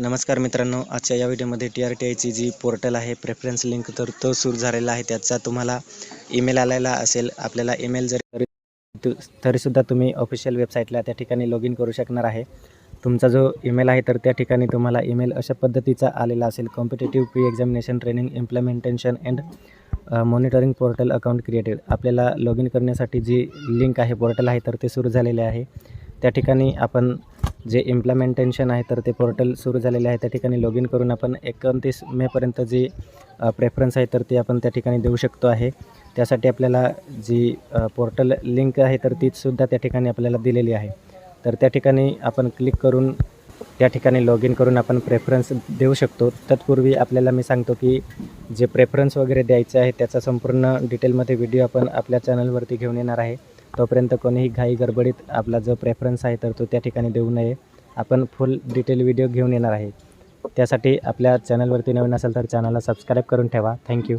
नमस्कार मित्रांनो, आजच्या या व्हिडिओमध्ये TRTIची जी पोर्टल आहे प्रेफरन्स लिंक तर तो सुरू झालेला आहे. त्याचा तुम्हाला ईमेल आलेला असेल. आपल्याला ईमेल जरी तरीसुद्धा तुम्ही ऑफिशियल वेबसाईटला त्या ठिकाणी लॉग इन करू शकणार आहे. तुमचा जो ईमेल आहे तर त्या ठिकाणी तुम्हाला ईमेल अशा पद्धतीचा आलेला असेल. Competitive pre examination training implementation and monitoring portal account created. आपल्याला लॉग इन करण्यासाठी जी लिंक आहे पोर्टल आहे तर ते सुरू झालेले आहे. त्या ठिकाणी आपण जे इम्प्लिमेंटेशन आहे तर ते पोर्टल सुरू झालेले आहे. त्या ठिकाणी लॉग इन करून आपण 29 मेपर्यंत जी प्रेफरन्स आहे तर ती आपण त्या ठिकाणी देऊ शकतो आहे. त्यासाठी आपल्याला जी पोर्टल लिंक आहे तर तीसुद्धा त्या ठिकाणी आपल्याला दिलेली आहे. तर त्या ठिकाणी आपण क्लिक करून त्या ठिकाणी लॉग इन करून आपण प्रेफरन्स देऊ शकतो. तत्पूर्वी आपल्याला मी सांगतो की जे प्रेफरन्स वगैरे द्यायचे आहे त्याचा संपूर्ण डिटेलमध्ये व्हिडिओ आपण आपल्या चॅनलवरती घेऊन येणार आहे. तोपर्यंत कोणीही घाई गडबडीत आपला जो प्रेफरन्स आहे तर तो त्या ठिकाणी देऊ नये. आपण फुल डिटेल व्हिडिओ घेऊन येणार आहे. त्यासाठी आपल्या चॅनलवरती नवीन असेल तर चॅनलला सबस्क्राईब करून ठेवा. थँक्यू.